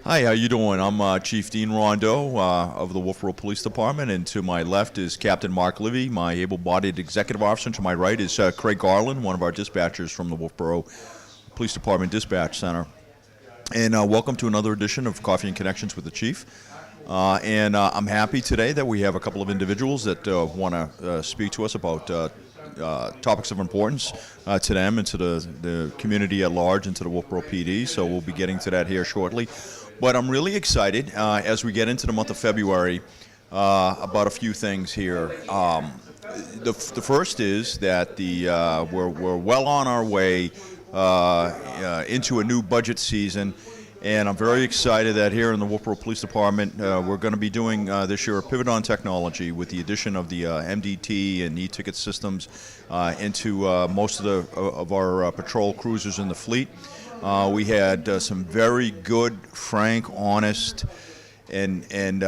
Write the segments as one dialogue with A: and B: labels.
A: Hi, how you doing? I'm Chief Dean Rondeau of the Wolfeboro Police Department, and to my left is Captain Mark Livy, my able-bodied executive officer, and to my right is Craig Garland, one of our dispatchers from the Wolfeboro Police Department Dispatch Center. And welcome to another edition of Coffee and Connections with the Chief. I'm happy today that we have a couple of individuals that want to speak to us about topics of importance to them and to the community at large and to the Wolfeboro PD, so we'll be getting to that here shortly. But I'm really excited as we get into the month of February about a few things here. The first is that we're well on our way into a new budget season, and I'm very excited that here in the Wolfeboro Police Department we're going to be doing this year a pivot on technology with the addition of the MDT and e-ticket systems into most of our patrol cruisers in the fleet. We had some very good, frank, honest, and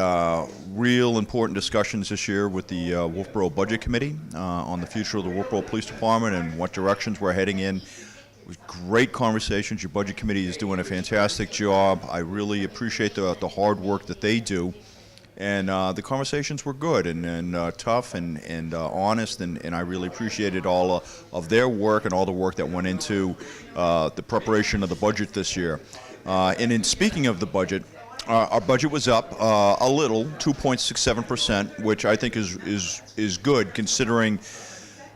A: real important discussions this year with the Wolfeboro Budget Committee on the future of the Wolfeboro Police Department and what directions we're heading in. It was great conversations. Your Budget Committee is doing a fantastic job. I really appreciate the hard work that they do. And the conversations were good and tough and honest, and I really appreciated all of their work and all the work that went into the preparation of the budget this year. And in speaking of the budget, our budget was up a little, 2.67%, which I think is good considering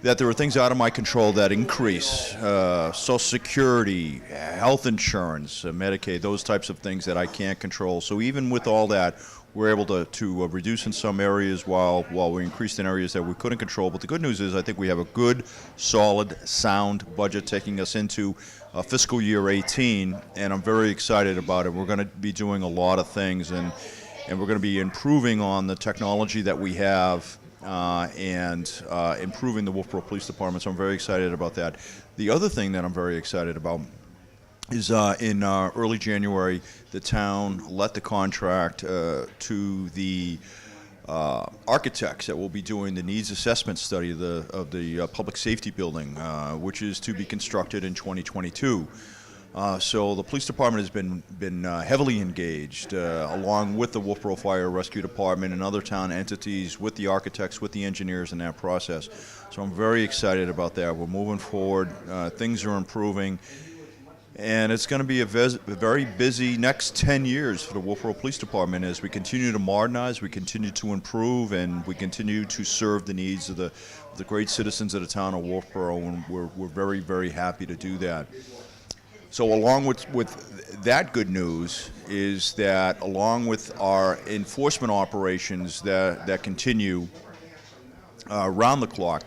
A: that there are things out of my control that increase, Social Security, health insurance, Medicaid, those types of things that I can't control. So even with all that, we're able to reduce in some areas while we increased in areas that we couldn't control. But the good news is I think we have a good, solid, sound budget taking us into fiscal year 18, and I'm very excited about it. We're going to be doing a lot of things, and we're going to be improving on the technology that we have and improving the Wolfeboro Police Department, so I'm very excited about that. The other thing that I'm very excited about is in early January, the town let the contract to the architects that will be doing the needs assessment study of the public safety building, which is to be constructed in 2022. So the police department has been heavily engaged, along with the Wolfeboro Fire Rescue Department and other town entities, with the architects, with the engineers in that process. So I'm very excited about that. We're moving forward. Things are improving. And it's going to be a very busy next 10 years for the Wolfeboro Police Department as we continue to modernize, we continue to improve, and we continue to serve the needs of the great citizens of the town of Wolfeboro, and we're very, very happy to do that. So along with that good news is that along with our enforcement operations that continue around the clock,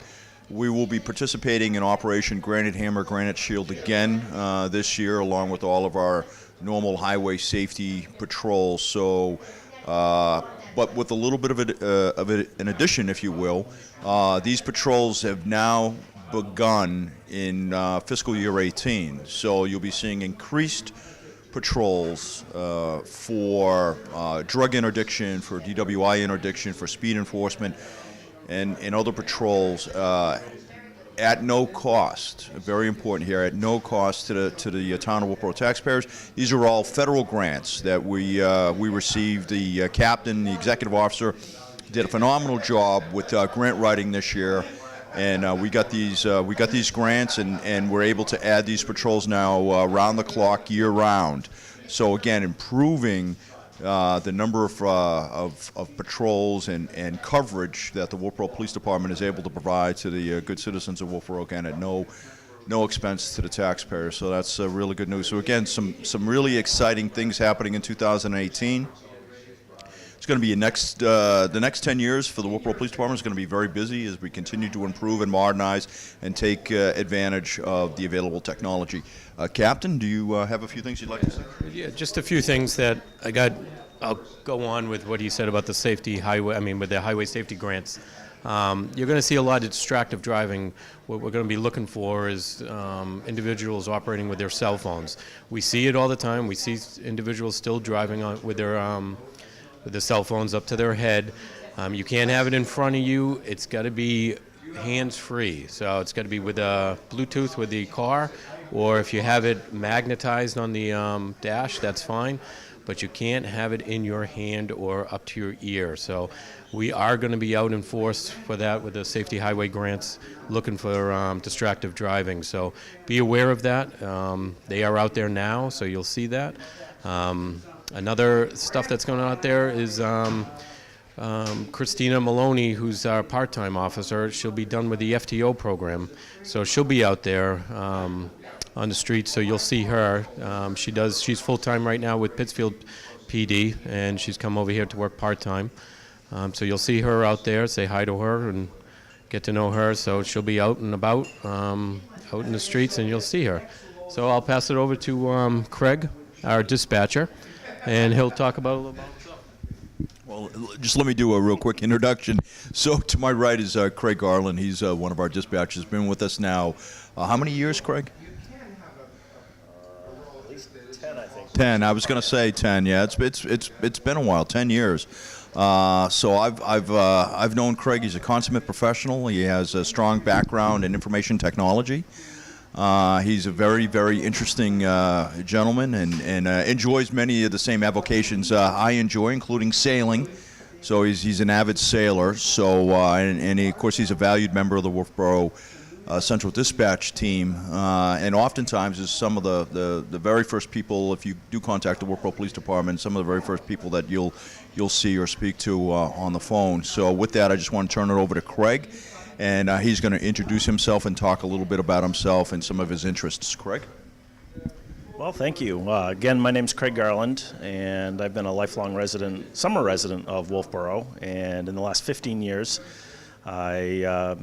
A: we will be participating in Operation Granite Hammer, Granite Shield again this year, along with all of our normal highway safety patrols. So, but with a little bit of an addition, if you will, these patrols have now begun in fiscal year 18. So you'll be seeing increased patrols for drug interdiction, for DWI interdiction, for speed enforcement, and other patrols at no cost. Very important here, at no cost to the town of Wolfeboro taxpayers. These are all federal grants that we received. The captain, the executive officer, did a phenomenal job with grant writing this year, and we got these grants, and we're able to add these patrols now round the clock, year round. So again, improving the number of patrols and coverage that the Wolfeboro Police Department is able to provide to the good citizens of Wolfeboro, again, at no expense to the taxpayers. So that's really good news. So again, some really exciting things happening in 2018. It's going to be the next 10 years for the Wolfeboro Police Department is going to be very busy as we continue to improve and modernize and take advantage of the available technology. Captain, do you have a few things you'd like to say?
B: Yeah, just a few things that I'll go on with what he said about the with the highway safety grants. You're going to see a lot of distracted driving. What we're going to be looking for is individuals operating with their cell phones. We see it all the time. We see individuals still driving with the cell phones up to their head. You can't have it in front of you. It's got to be hands-free. So it's got to be with Bluetooth with the car, or if you have it magnetized on the dash, that's fine. but you can't have it in your hand or up to your ear. So we are going to be out in force for that with the safety highway grants, looking for distractive driving. So be aware of that. They are out there now, so you'll see that. Another stuff that's going on out there is Christina Maloney, who's our part-time officer. She'll be done with the FTO program, so she'll be out there on the street, so you'll see her. She's full-time right now with Pittsfield PD, and she's come over here to work part-time. So you'll see her out there, say hi to her and get to know her. So she'll be out and about, out in the streets, and you'll see her. So I'll pass it over to Craig, our dispatcher, and he'll talk about a little about himself.
A: Well, just let me do a real quick introduction. So to my right is Craig Garland. He's one of our dispatchers, been with us now. How many years, Craig?
C: At least 10, I think.
A: 10. I was going to say 10. Yeah, it's been a while. 10 years. So I've known Craig. He's a consummate professional. He has a strong background in information technology. He's a very, very interesting gentleman and enjoys many of the same avocations I enjoy, including sailing. So he's an avid sailor. So and of course he's a valued member of the Wolfeboro Central Dispatch team, and oftentimes is some of the very first people, if you do contact the Wolfeboro Police Department, some of the very first people that you'll see or speak to on the phone. So with that, I just want to turn it over to Craig, and he's going to introduce himself and talk a little bit about himself and some of his interests. Craig?
C: Well, thank you. Again, my name's Craig Garland, and I've been a lifelong summer resident of Wolfeboro, and in the last 15 years, I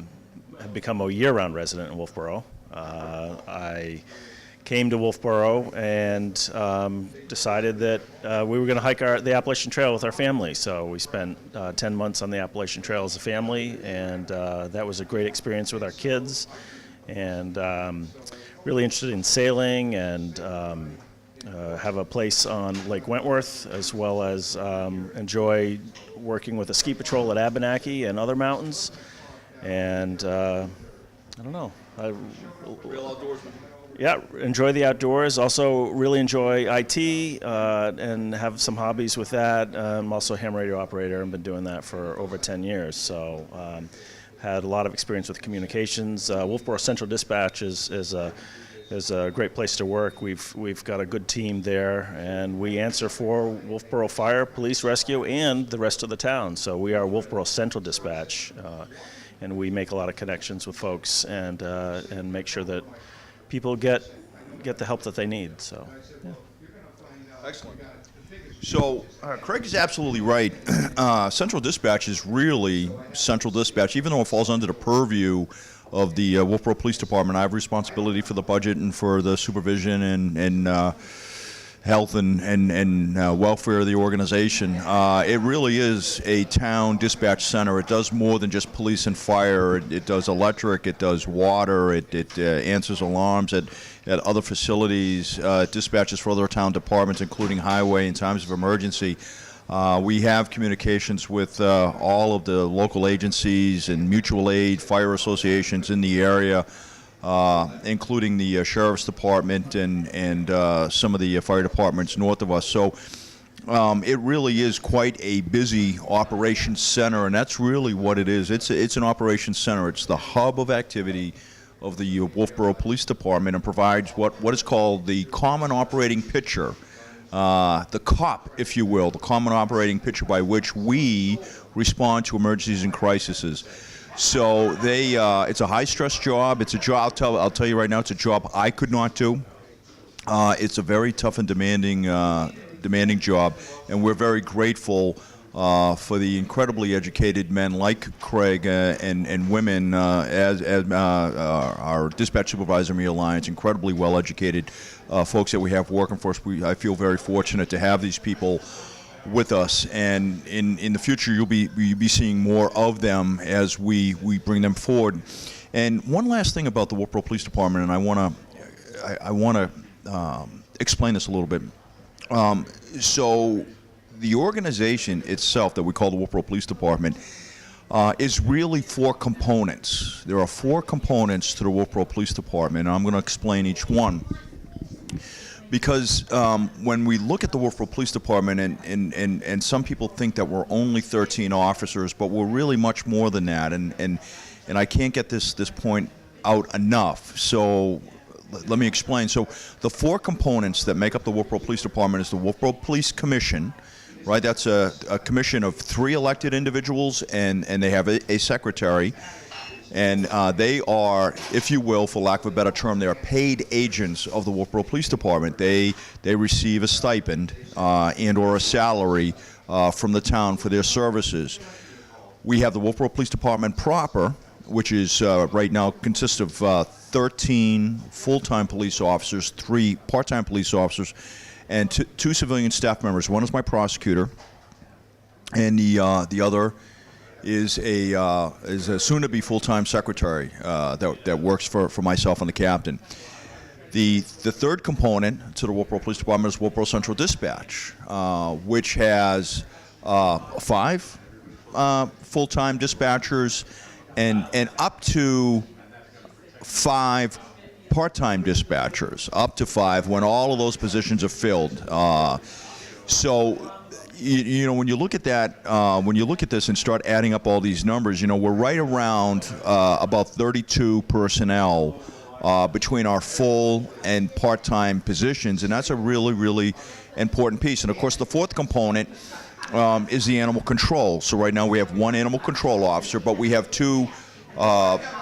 C: have become a year-round resident in Wolfeboro. I came to Wolfeboro and decided that we were going to hike the Appalachian Trail with our family. So we spent 10 months on the Appalachian Trail as a family, and that was a great experience with our kids. And really interested in sailing and have a place on Lake Wentworth, as well as enjoy working with a ski patrol at Abenaki and other mountains. And I don't know.
A: Real outdoorsman.
C: Yeah, enjoy the outdoors. Also really enjoy IT and have some hobbies with that. I'm also a ham radio operator and been doing that for over 10 years. So had a lot of experience with communications. Wolfeboro Central Dispatch is a great place to work. We've got a good team there, and we answer for Wolfeboro Fire, Police, Rescue, and the rest of the town. So we are Wolfeboro Central Dispatch, and we make a lot of connections with folks and make sure that people get the help that they need. So, yeah.
A: Excellent. So Craig is absolutely right. Central Dispatch is really Central Dispatch, even though it falls under the purview of the Wolfeboro Police Department. I have responsibility for the budget and for the supervision and health and welfare of the organization. It really is a town dispatch center. It does more than just police and fire. It does electric, it does water, it answers alarms at other facilities, dispatches for other town departments, including highway in times of emergency. We have communications with all of the local agencies and mutual aid, fire associations in the area, including the Sheriff's Department and some of the fire departments north of us. So it really is quite a busy operations center, and that's really what it is. It's an operations center. It's the hub of activity of the Wolfeboro Police Department and provides what is called the Common Operating Picture, the COP, if you will, the Common Operating Picture by which we respond to emergencies and crises. So it's a high-stress job. It's a job. I'll tell you right now, it's a job I could not do. It's a very tough and demanding job, and we're very grateful for the incredibly educated men like Craig and women as our dispatch supervisor in the Alliance, incredibly well-educated folks that we have working for us. I feel very fortunate to have these people with us, and in the future you'll be seeing more of them as we bring them forward. And one last thing about the Wolfeboro Police Department, and I want to explain this a little bit. So the organization itself that we call the Wolfeboro Police Department is really 4 components. There are 4 components to the Wolfeboro Police Department, and I'm going to explain each one. Because when we look at the Wolfeboro Police Department, and some people think that we're only 13 officers, but we're really much more than that, and I can't get this point out enough. So let me explain. So the four components that make up the Wolfeboro Police Department is the Wolfeboro Police Commission, right? That's a commission of 3 elected individuals, and they have a secretary. And they are, if you will, for lack of a better term, they are paid agents of the Wolfeboro Police Department. They receive a stipend and or a salary from the town for their services. We have the Wolfeboro Police Department proper, which is right now consists of 13 full-time police officers, 3 part-time police officers, and 2 civilian staff members. One is my prosecutor, and the other is a soon-to-be full-time secretary that works for myself and the captain. The third component to the Wolfeboro Police Department is Wolfeboro Central Dispatch, which has 5 full-time dispatchers and up to 5 part-time dispatchers, up to 5 when all of those positions are filled. So. You know, when you look at that, when you look at this and start adding up all these numbers, you know, we're right around about 32 personnel between our full and part-time positions, and that's a really, really important piece. And of course, the fourth component is the animal control. So right now we have 1 animal control officer, but we have 2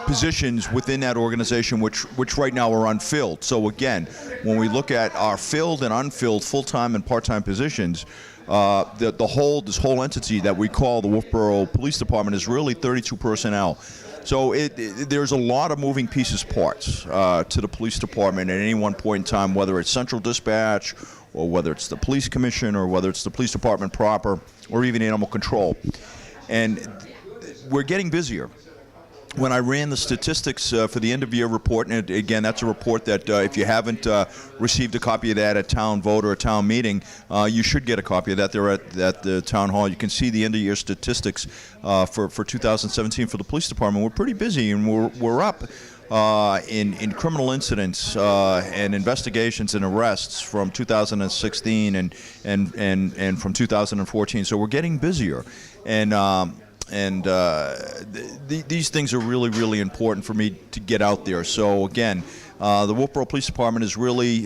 A: positions within that organization which right now are unfilled. So again, when we look at our filled and unfilled full-time and part-time positions, this whole entity that we call the Wolfeboro Police Department is really 32 personnel. So there's a lot of moving pieces, parts to the police department at any one point in time, whether it's Central Dispatch or whether it's the Police Commission or whether it's the police department proper or even animal control. And we're getting busier. When I ran the statistics for the end-of-year report, and again, that's a report that if you haven't received a copy of that at town vote or a town meeting, you should get a copy of that there at the town hall. You can see the end-of-year statistics for 2017 for the police department. We're pretty busy, and we're up in criminal incidents and investigations and arrests from 2016 and from 2014. So we're getting busier, and these things are really, really important for me to get out there. So again, the Wolfeboro Police Department is really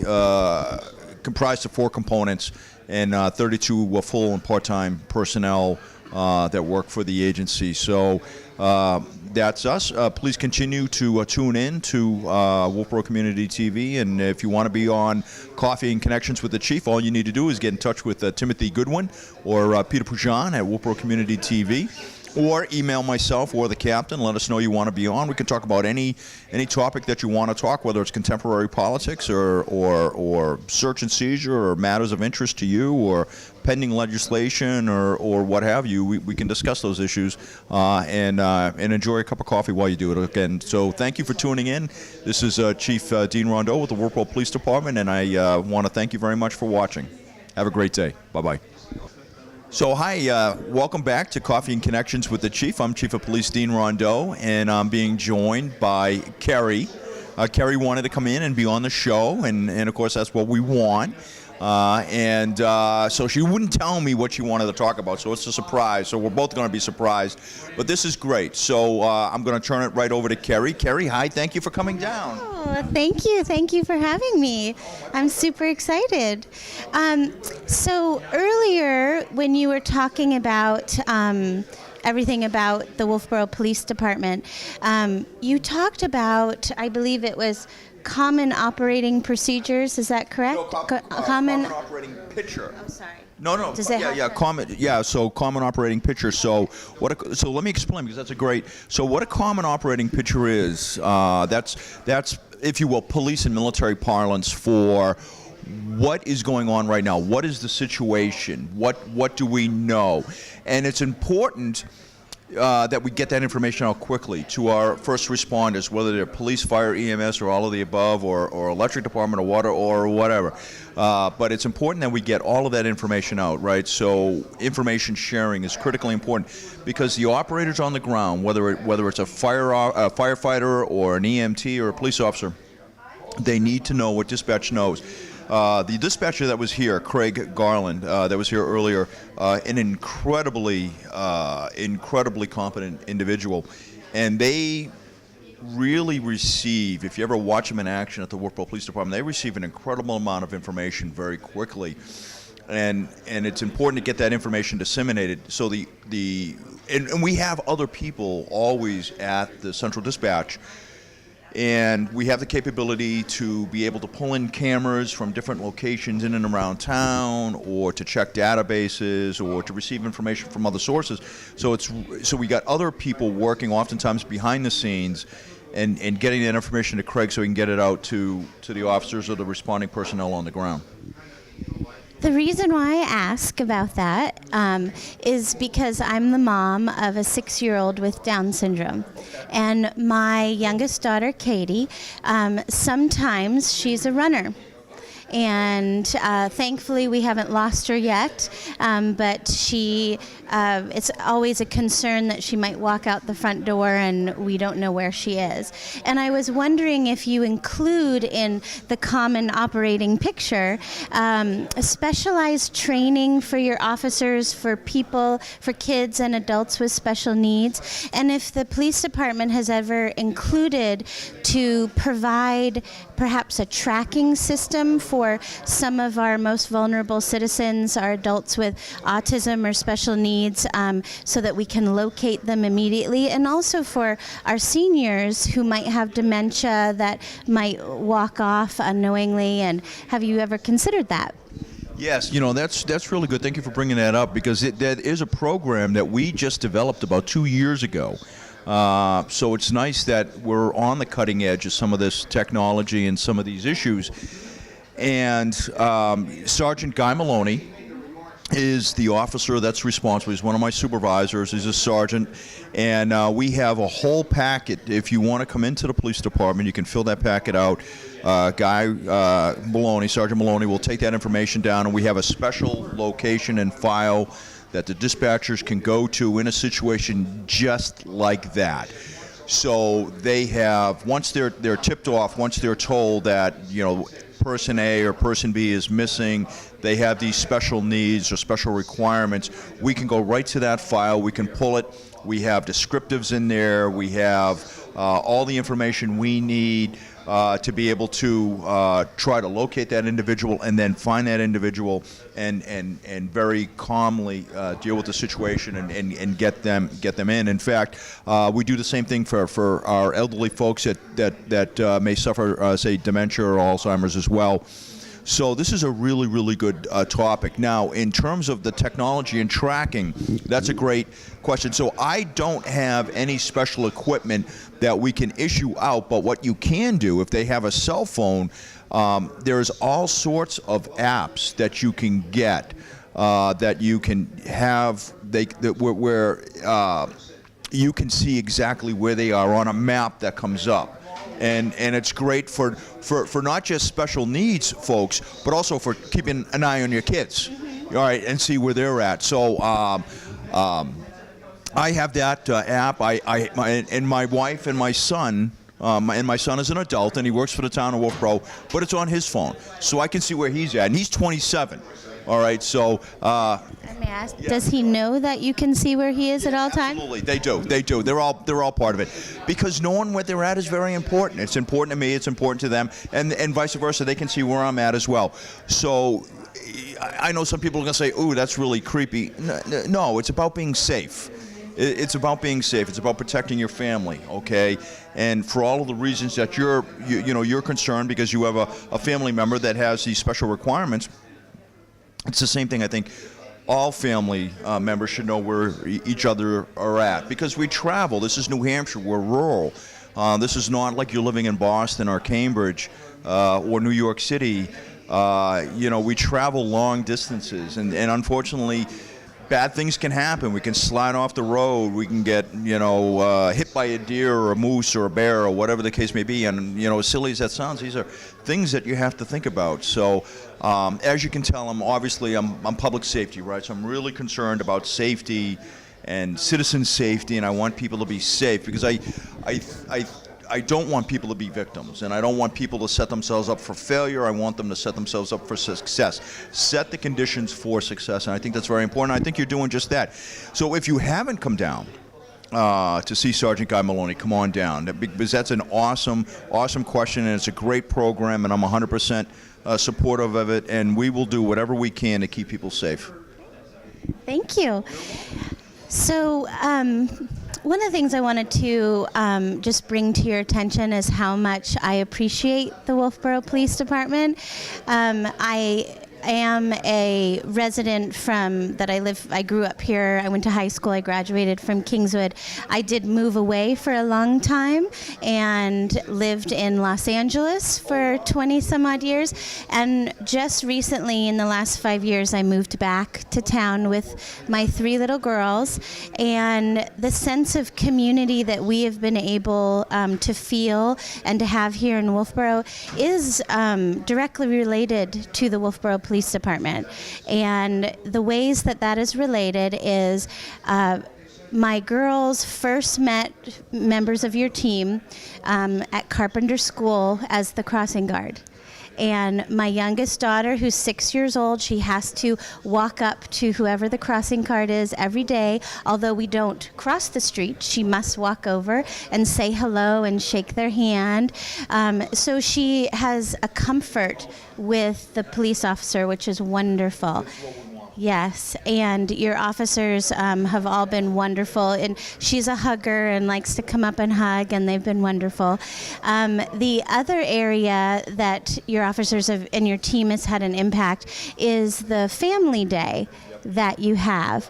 A: comprised of 4 components and 32 full and part-time personnel that work for the agency. So that's us. Please continue to tune in to Wolfeboro Community TV, and if you want to be on Coffee and Connections with the Chief, all you need to do is get in touch with Timothy Goodwin or Peter Pujan at Wolfeboro Community TV. Or email myself or the captain. Let us know you want to be on. We can talk about any topic that you want to talk, whether it's contemporary politics or search and seizure or matters of interest to you or pending legislation or what have you. We can discuss those issues and enjoy a cup of coffee while you do it. Again, so thank you for tuning in. This is Chief Dean Rondeau with the Wolfeboro Police Department, and I want to thank you very much for watching. Have a great day. Bye-bye. So hi, welcome back to Coffee and Connections with the Chief. I'm Chief of Police Dean Rondeau, and I'm being joined by Kerry. Kerry wanted to come in and be on the show, and of course that's what we want. So she wouldn't tell me what she wanted to talk about, so it's a surprise. So we're both going to be surprised, but this is great. So I'm going to turn it right over to Kerry. Kerry, hi, thank you for coming down.
D: Oh, thank you for having me. I'm super excited. So earlier when you were talking about everything about the Wolfeboro Police Department, you talked about, I believe it was common operating procedures. Is that correct?
A: No, common operating picture.
D: Oh, sorry.
A: No. So common operating picture. So let me explain, because that's a great. So what a common operating picture is, that's if you will, police and military parlance for what is going on right now. What is the situation? What do we know? And it's important that we get that information out quickly to our first responders, whether they're police, fire, EMS, or all of the above, or electric department, or water, or whatever. But it's important that we get all of that information out, right? So information sharing is critically important, because the operators on the ground, whether it's a firefighter or an EMT or a police officer, they need to know what dispatch knows. The dispatcher that was here, Craig Garland, that was here earlier, an incredibly competent individual, and they really receive, if you ever watch them in action at the Wolfeboro Police Department, they receive an incredible amount of information very quickly, and it's important to get that information disseminated. So and we have other people always at the central dispatch, and we have the capability to be able to pull in cameras from different locations in and around town, or to check databases, or to receive information from other sources. So we got other people working oftentimes behind the scenes and getting that information to Craig so he can get it out to the officers or the responding personnel on the ground.
D: The reason why I ask about that is because I'm the mom of a 6-year-old with Down syndrome. And my youngest daughter, Katie, sometimes she's a runner. And thankfully we haven't lost her yet, but it's always a concern that she might walk out the front door and we don't know where she is. And I was wondering if you include in the common operating picture specialized training for your officers, for people, for kids and adults with special needs, and if the police department has ever included to provide perhaps a tracking system for some of our most vulnerable citizens, our adults with autism or special needs, so that we can locate them immediately, and also for our seniors who might have dementia that might walk off unknowingly. And have you ever considered that?
A: Yes, that's really good. Thank you for bringing that up, because that is a program that we just developed about 2 years ago. So it's nice that we're on the cutting edge of some of this technology and some of these issues. And Sergeant Guy Maloney is the officer that's responsible. He's one of my supervisors. He's a sergeant. And we have a whole packet. If you want to come into the police department, you can fill that packet out. Guy Maloney, Sergeant Maloney, will take that information down, and we have a special location and file that the dispatchers can go to in a situation just like that. So they have, once they're tipped off, once they're told that, person A or person B is missing, they have these special needs or special requirements, we can go right to that file, we can pull it, we have descriptives in there, we have all the information we need to be able to try to locate that individual and then find that individual and very calmly deal with the situation and get them in. In fact, we do the same thing for our elderly folks that may suffer, say, dementia or Alzheimer's as well. So this is a really, really good topic. Now, in terms of the technology and tracking, that's a great question. So I don't have any special equipment that we can issue out, but what you can do, if they have a cell phone, there's all sorts of apps that you can get that you can have where you can see exactly where they are on a map that comes up. And it's great for not just special needs folks, but also for keeping an eye on your kids, all right, and see where they're at. So I have that app. And my wife and my son. And my son is an adult, and he works for the town of Wolfeboro, but it's on his phone, so I can see where he's at. And he's 27. All right, so.
D: Let me ask, does he know that you can see where he is at all times?
A: Absolutely, they do. They're all part of it, because knowing where they're at is very important. It's important to me. It's important to them, and vice versa. They can see where I'm at as well. So. I know some people are going to say, "Ooh, that's really creepy." No, it's about being safe. It's about being safe. It's about protecting your family, okay? And for all of the reasons that you're concerned because you have a family member that has these special requirements, it's the same thing. I think all family members should know where each other are at, because we travel. This is New Hampshire. We're rural. This is not like you're living in Boston or Cambridge or New York City. We travel long distances, and unfortunately, bad things can happen. We can slide off the road. We can get, hit by a deer or a moose or a bear or whatever the case may be. And, as silly as that sounds, these are things that you have to think about. So, as you can tell, I'm public safety, right? So I'm really concerned about safety and citizen safety, and I want people to be safe, because I don't want people to be victims, and I don't want people to set themselves up for failure. I want them to set themselves up for success. Set the conditions for success, and I think that's very important. I think you're doing just that. So if you haven't come down to see Sergeant Guy Maloney, come on down, because that's an awesome question, and it's a great program, and I'm 100% supportive of it, and we will do whatever we can to keep people safe.
D: Thank you. So one of the things I wanted to just bring to your attention is how much I appreciate the Wolfeboro Police Department. I am a resident I grew up here. I went to high school. I graduated from Kingswood. I did move away for a long time and lived in Los Angeles for 20 some odd years. And just recently, in the last 5 years, I moved back to town with my 3 little girls. And the sense of community that we have been able to feel and to have here in Wolfeboro is directly related to the Wolfeboro Police Department. And the ways that is related is my girls first met members of your team at Carpenter School as the crossing guard. And my youngest daughter, who's 6 years old, she has to walk up to whoever the crossing guard is every day. Although we don't cross the street, she must walk over and say hello and shake their hand. So she has a comfort with the police officer, which is wonderful. Yes, and your officers have all been wonderful, and she's a hugger and likes to come up and hug, and they've been wonderful. The other area that your officers and your team has had an impact is the family day that you have.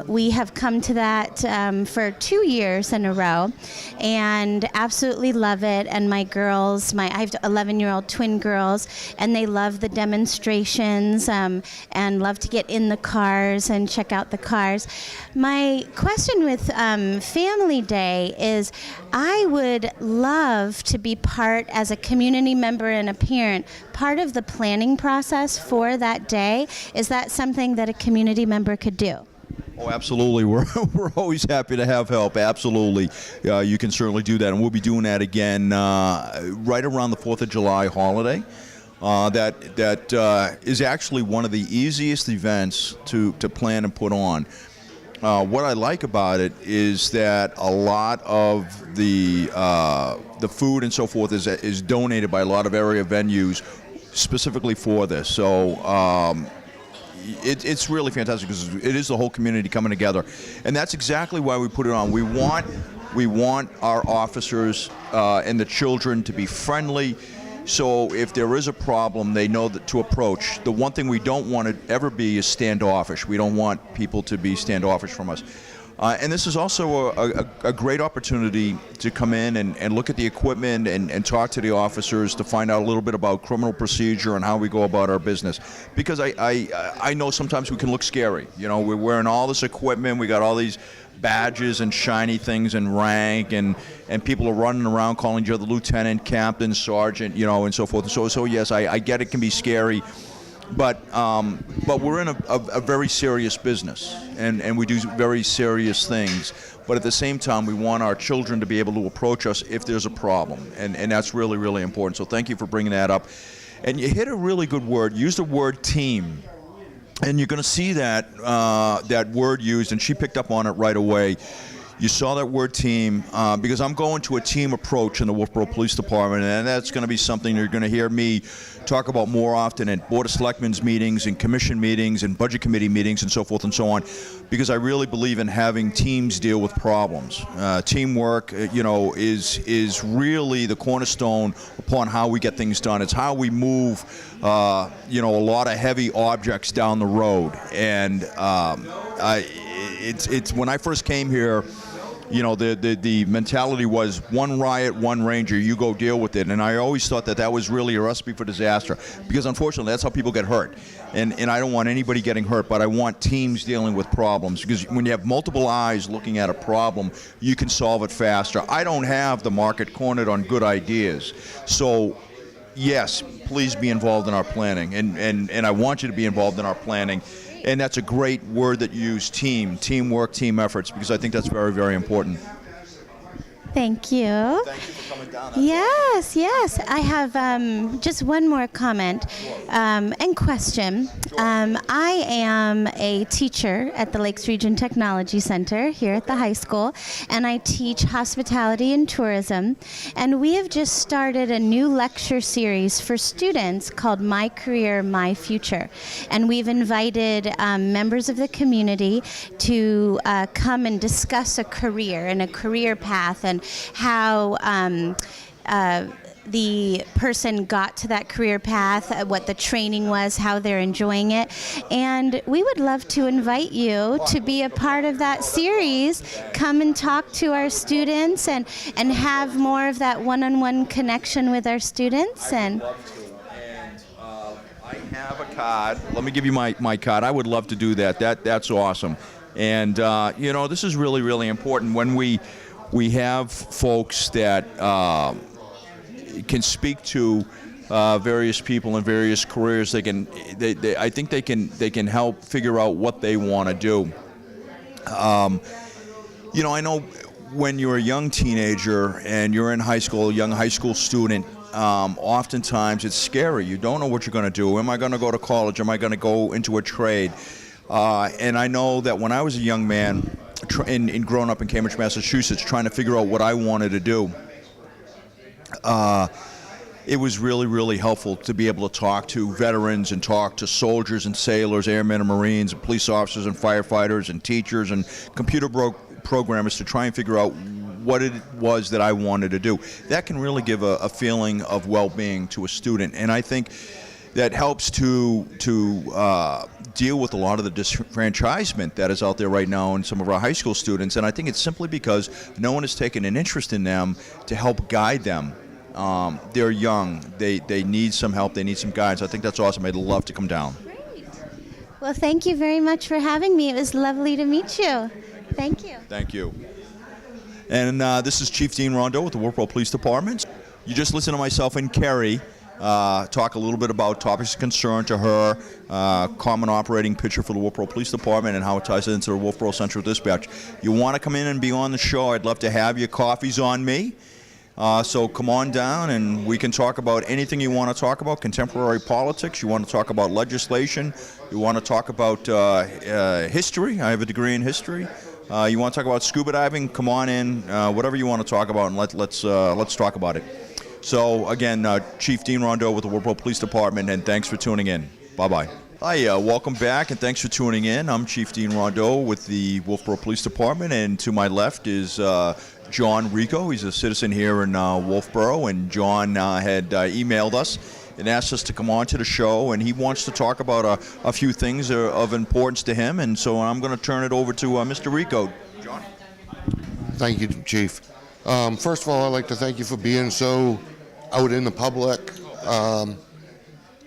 D: We have come to that for 2 years in a row and absolutely love it. And my girls, I have 11-year-old twin girls, and they love the demonstrations and love to get in the cars and check out the cars. My question with Family Day is I would love to be part, as a community member and a parent, part of the planning process for that day. Is that something that a community member could do?
A: Oh, absolutely. We're always happy to have help. Absolutely. You can certainly do that, and we'll be doing that again right around the 4th of July holiday. That is actually one of the easiest events to plan and put on. What I like about it is that a lot of the food and so forth is donated by a lot of area venues specifically for this. So it's really fantastic because it is the whole community coming together, and that's exactly why we put it on. We want our officers and the children to be friendly. So if there is a problem, they know that to approach. The one thing we don't want to ever be is standoffish. We don't want people to be standoffish from us. And this is also a great opportunity to come in and look at the equipment and talk to the officers to find out a little bit about criminal procedure and how we go about our business. Because I know sometimes we can look scary. You know, we're wearing all this equipment, we got all these badges and shiny things and rank, and people are running around calling each other lieutenant, captain, sergeant, you know, and so forth. So yes, I get it can be scary. But we're in a very serious business, and we do very serious things. But at the same time, we want our children to be able to approach us if there's a problem, and that's really, really important. So thank you for bringing that up. And you hit a really good word. Use the word team, and you're going to see that that word used, and she picked up on it right away. You saw that word team because I'm going to a team approach in the Wolfeboro Police Department, and that's going to be something you're going to hear me talk about more often at Board of Selectmen's meetings and commission meetings and budget committee meetings and so forth and so on, because I really believe in having teams deal with problems. Teamwork, you know, is really the cornerstone upon how we get things done. It's how we move, you know, a lot of heavy objects down the road. And it's when I first came here, you know, the mentality was one riot, one ranger, you go deal with it. And I always thought that was really a recipe for disaster, because unfortunately that's how people get hurt. And I don't want anybody getting hurt, but I want teams dealing with problems, because when you have multiple eyes looking at a problem, you can solve it faster. I don't have the market cornered on good ideas. So yes, please be involved in our planning, and I want you to be involved in our planning. And that's a great word that you use, teamwork, team efforts, because I think that's very, very important.
D: Thank you.
A: Thank you for coming down.
D: Yes, yes. I have just one more comment and question. I am a teacher at the Lakes Region Technology Center here at the high school, and I teach hospitality and tourism. And we have just started a new lecture series for students called My Career, My Future. And we've invited members of the community to come and discuss a career and a career path and how the person got to that career path, what the training was, how they're enjoying it. And we would love to invite you to be a part of that series. Come and talk to our students and have more of that one-on-one connection with our students. And
A: I have a card. Let me give you my card. I would love to do that. That's awesome. And, this is really, really important. When we have folks that can speak to various people in various careers. I think they can help figure out what they want to do. I know when you're a young teenager and you're in high school, a young high school student, oftentimes it's scary. You don't know what you're going to do. Am I going to go to college? Am I going to go into a trade? And I know that when I was a young man, in growing up in Cambridge, Massachusetts, trying to figure out what I wanted to do, it was really, really helpful to be able to talk to veterans and talk to soldiers and sailors, airmen and Marines, and police officers and firefighters and teachers and computer programmers to try and figure out what it was that I wanted to do. That can really give a feeling of well-being to a student, and I think that helps to deal with a lot of the disenfranchisement that is out there right now in some of our high school students. And I think it's simply because no one has taken an interest in them to help guide them. They're young. They need some help. They need some guidance. I think that's awesome. I'd love to come down.
D: great. Well, thank you very much for having me. It was lovely to meet you. Thank you.
A: Thank you. And this is Chief Dean Rondeau with the Wolfeboro Police Department. You just listen to myself and Kerry talk a little bit about topics of concern to her, common operating picture for the Wolfeboro Police Department and how it ties into the Wolfeboro Central Dispatch. You want to come in and be on the show, I'd love to have you. Coffee's on me. So come on down and we can talk about anything you want to talk about, contemporary politics, you want to talk about legislation, you want to talk about history. I have a degree in history. You want to talk about scuba diving, come on in, whatever you want to talk about, and let's talk about it. So again, Chief Dean Rondeau with the Wolfeboro Police Department, and thanks for tuning in. Bye-bye. Hi, welcome back, and thanks for tuning in. I'm Chief Dean Rondeau with the Wolfeboro Police Department, and to my left is John Rico. He's a citizen here in Wolfeboro, and John had emailed us and asked us to come on to the show, and he wants to talk about a few things of importance to him, and so I'm going to turn it over to Mr. Rico. John?
E: Thank you, Chief. First of all, I'd like to thank you for being so out in the public,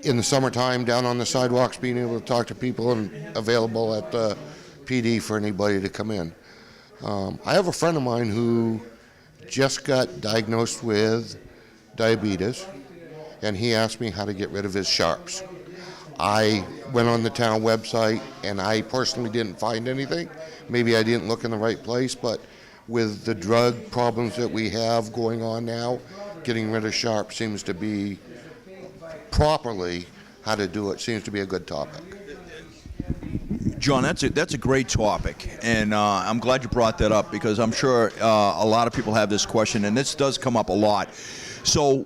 E: in the summertime, down on the sidewalks, being able to talk to people and available at the PD for anybody to come in. I have a friend of mine who just got diagnosed with diabetes, and he asked me how to get rid of his sharps. I went on the town website, and I personally didn't find anything. Maybe I didn't look in the right place, but with the drug problems that we have going on now, getting rid of sharp seems to be properly how to do it seems to be a good topic.
A: John, that's a great topic, and I'm glad you brought that up because I'm sure a lot of people have this question, and this does come up a lot. So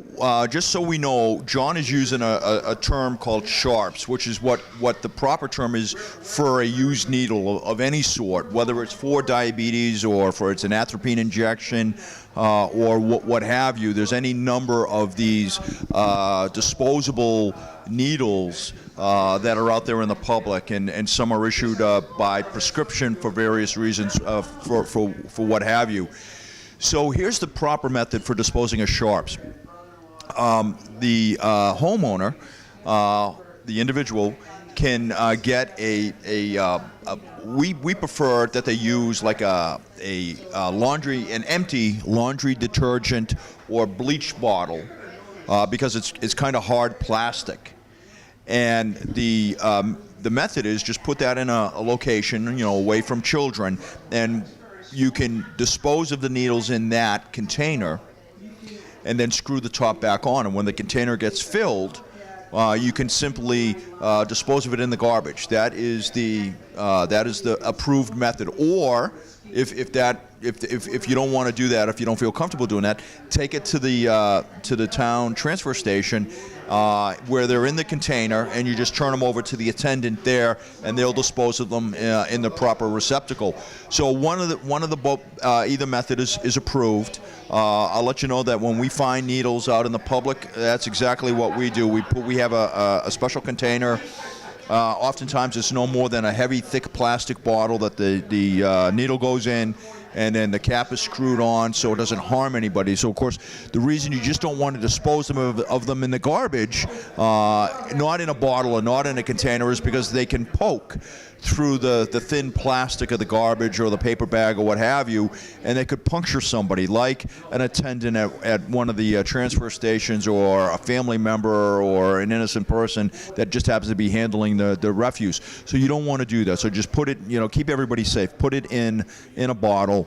A: just so we know, John is using a term called sharps, which is what the proper term is for a used needle of any sort, whether it's for diabetes or for it's an atropine injection or what have you. There's any number of these disposable needles that are out there in the public, and some are issued by prescription for various reasons, for what have you. So here's the proper method for disposing of sharps. The homeowner, the individual, can get we prefer that they use like an empty laundry detergent or bleach bottle because it's kind of hard plastic. And the method is just put that in a location, away from children, and you can dispose of the needles in that container and then screw the top back on. And when the container gets filled, you can simply dispose of it in the garbage. That is the approved method. Or if you don't want to do that, if you don't feel comfortable doing that, take it to the town transfer station where they're in the container, and you just turn them over to the attendant there, and they'll dispose of them in the proper receptacle. So either method is approved. I'll let you know that when we find needles out in the public, that's exactly what we do. We have a special container. Oftentimes it's no more than a heavy, thick plastic bottle that the needle goes in, and then the cap is screwed on so it doesn't harm anybody. So, of course, the reason you just don't want to dispose of them in the garbage, not in a bottle or not in a container, is because they can poke through the thin plastic of the garbage or the paper bag or what have you, and they could puncture somebody, like an attendant at one of the transfer stations, or a family member, or an innocent person that just happens to be handling the refuse. So you don't want to do that. So just put it, keep everybody safe. Put it in a bottle.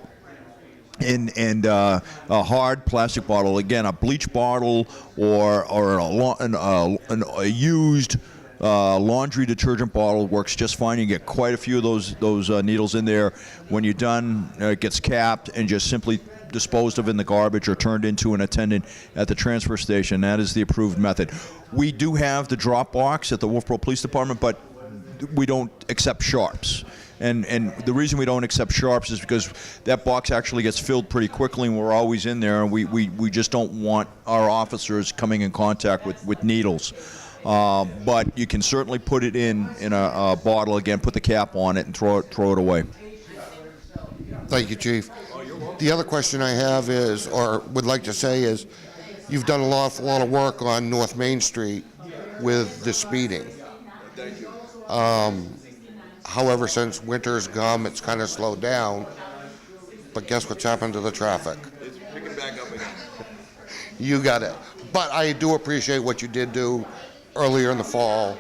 A: In a hard plastic bottle, again, a bleach bottle or a used laundry detergent bottle works just fine. You get quite a few of those needles in there. When you're done, it gets capped and just simply disposed of in the garbage or turned into an attendant at the transfer station. That is the approved method. We do have the drop box at the Wolfeboro Police Department, but we don't accept sharps. And the reason we don't accept sharps is because that box actually gets filled pretty quickly, and we're always in there, and we just don't want our officers coming in contact with needles. But you can certainly put it in a bottle, again, put the cap on it, and throw it away.
E: Thank you, Chief. The other question I have is, or would like to say is, you've done a lot of work on North Main Street with the speeding.
A: Thank you.
E: However, since winter's come, it's kind of slowed down. But guess what's happened to the traffic?
A: It's picking back up again.
E: You got it. But I do appreciate what you did do earlier in the fall.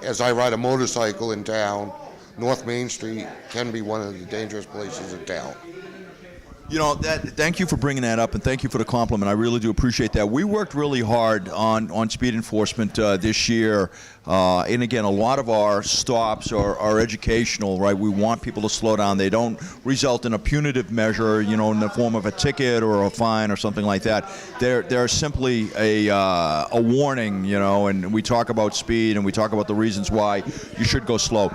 E: As I ride a motorcycle in town, North Main Street can be one of the dangerous places in town.
A: Thank you for bringing that up, and thank you for the compliment. I really do appreciate that. We worked really hard on speed enforcement this year, and again, a lot of our stops are educational, right? We want people to slow down. They don't result in a punitive measure, in the form of a ticket or a fine or something like that. They're simply a warning, and we talk about speed and we talk about the reasons why you should go slow.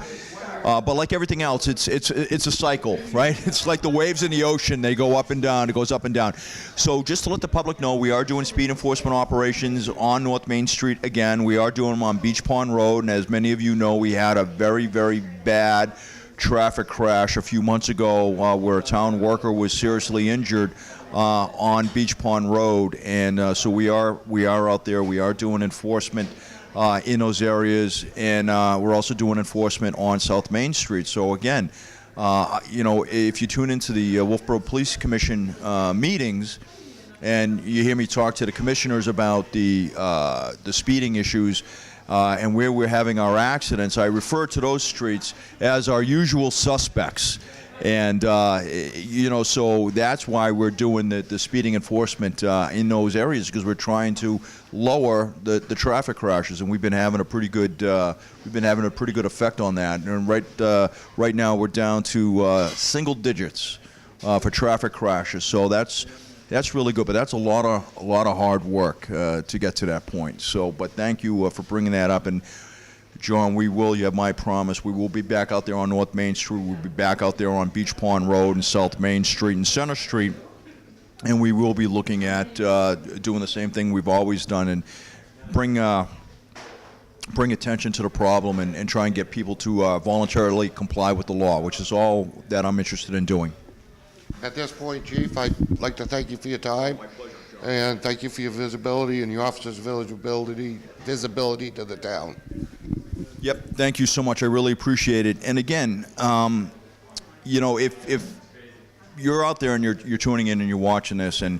A: But like everything else, it's a cycle, right? It's like the waves in the ocean. They go up and down. It goes up and down. So just to let the public know, we are doing speed enforcement operations on North Main Street again. We are doing them on Beach Pond Road. And as many of you know, we had a very, very bad traffic crash a few months ago where a town worker was seriously injured on Beach Pond Road. And so we are out there. We are doing enforcement in those areas, and we're also doing enforcement on South Main Street. So again, if you tune into the Wolfeboro Police Commission meetings, and you hear me talk to the commissioners about the speeding issues and where we're having our accidents, I refer to those streets as our usual suspects. And, so that's why we're doing the speeding enforcement in those areas, because we're trying to lower the traffic crashes, and we've been having a pretty good effect on that. And right now we're down to single digits for traffic crashes. So that's really good, but that's a lot of hard work to get to that point. So, but thank you for bringing that up. And John, you have my promise, we will be back out there on North Main Street. We'll be back out there on Beach Pond Road and South Main Street and Center Street, and we will be looking at doing the same thing we've always done, and bring attention to the problem and try and get people to voluntarily comply with the law, which is all that I'm interested in doing.
E: At this point, Chief, I'd like to thank you for your time.
A: My pleasure, John.
E: And thank you for your visibility and your officer's visibility to the town.
A: Yep, thank you so much. I really appreciate it. And again, if you're out there and you're tuning in and you're watching this, and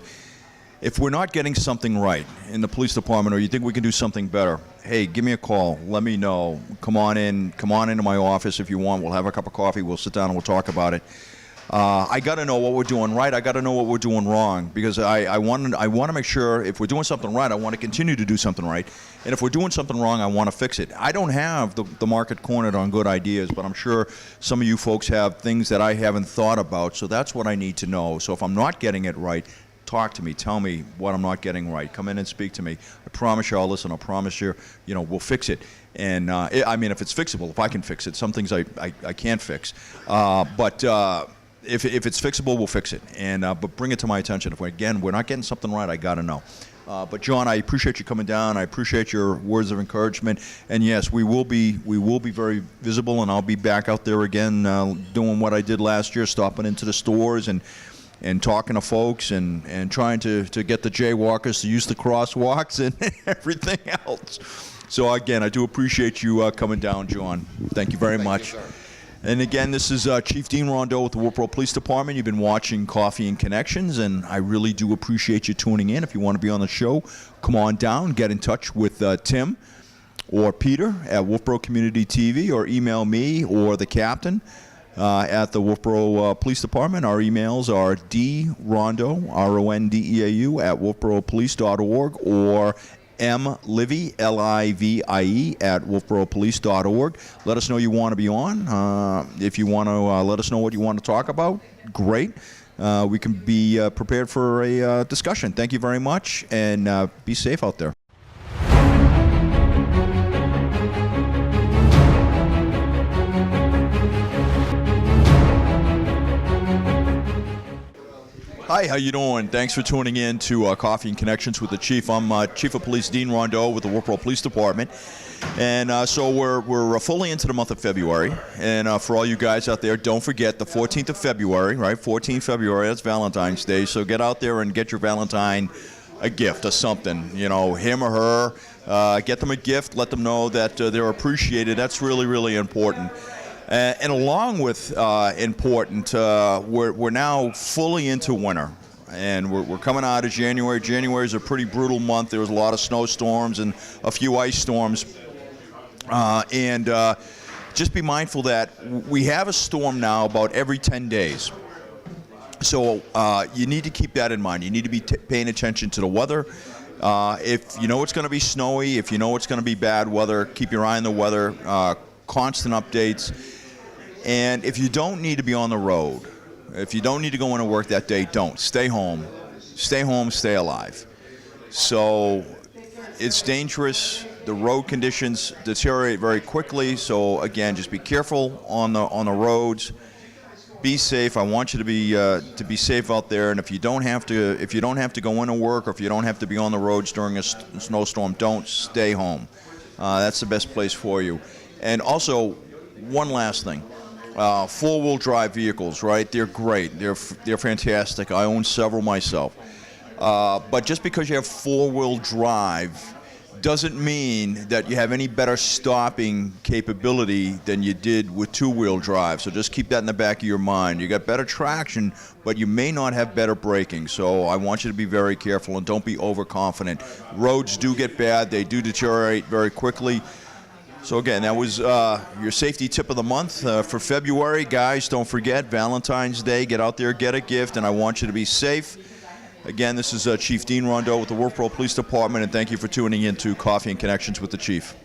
A: if we're not getting something right in the police department, or you think we can do something better, hey, give me a call. Let me know. Come on into my office if you want. We'll have a cup of coffee. We'll sit down and we'll talk about it. I got to know what we're doing right. I got to know what we're doing wrong, because I want to make sure if we're doing something right, I want to continue to do something right. And if we're doing something wrong, I want to fix it. I don't have the market cornered on good ideas, but I'm sure some of you folks have things that I haven't thought about, so that's what I need to know. So if I'm not getting it right, talk to me. Tell me what I'm not getting right. Come in and speak to me. I promise you I'll listen. I promise you, we'll fix it. And I mean, if it's fixable, if I can fix it. Some things I can't fix. But if it's fixable, we'll fix it. And but bring it to my attention. If we're not getting something right, I got to know. But John, I appreciate you coming down. I appreciate your words of encouragement. And yes, we will be very visible, and I'll be back out there again doing what I did last year, stopping into the stores and talking to folks and trying to get the jaywalkers to use the crosswalks and everything else. So again, I do appreciate you coming down, John. Thank you very much.
E: Thank you, sir.
A: And again, this is Chief Dean Rondeau with the Wolfeboro Police Department. You've been watching Coffee and Connections, and I really do appreciate you tuning in. If you want to be on the show, come on down, get in touch with Tim or Peter at Wolfeboro Community TV, or email me or the captain at the Wolfeboro Police Department. Our emails are drondeau, RONDEAU, at wolfeboropolice.org, or mlivie, LIVIE, at wolfeboropolice.org. Let us know you want to be on. If you want to let us know what you want to talk about, great. We can be prepared for a discussion. Thank you very much, and be safe out there. Hi, how you doing? Thanks for tuning in to Coffee and Connections with the Chief. I'm Chief of Police Dean Rondeau with the Wolfeboro Police Department. And so we're fully into the month of February. And for all you guys out there, don't forget the 14th of February, right? 14th February, that's Valentine's Day. So get out there and get your Valentine a gift or something, him or her. Get them a gift. Let them know that they're appreciated. That's really, really important. And along with important, we're now fully into winter, and we're coming out of January. January is a pretty brutal month. There was a lot of snowstorms and a few ice storms. And just be mindful that we have a storm now about every 10 days. So you need to keep that in mind. You need to be paying attention to the weather. If you know it's going to be snowy, if you know it's going to be bad weather, keep your eye on the weather, constant updates. And if you don't need to be on the road, if you don't need to go into work that day, don't. Stay home. Stay home, stay alive. So it's dangerous. The road conditions deteriorate very quickly. So again, just be careful on the roads. Be safe. I want you to be safe out there. And if you don't have to go into work, or if you don't have to be on the roads during a snowstorm, don't. Stay home. That's the best place for you. And also, one last thing. Four-wheel drive vehicles, right? They're great. They're fantastic. I own several myself. But just because you have four-wheel drive doesn't mean that you have any better stopping capability than you did with two-wheel drive. So just keep that in the back of your mind. You got better traction, but you may not have better braking. So I want you to be very careful and don't be overconfident. Roads do get bad. They do deteriorate very quickly. So again, that was your safety tip of the month for February. Guys, don't forget, Valentine's Day. Get out there, get a gift, and I want you to be safe. Again, this is Chief Dean Rondeau with the Wolfeboro Police Department, and thank you for tuning in to Coffee and Connections with the Chief.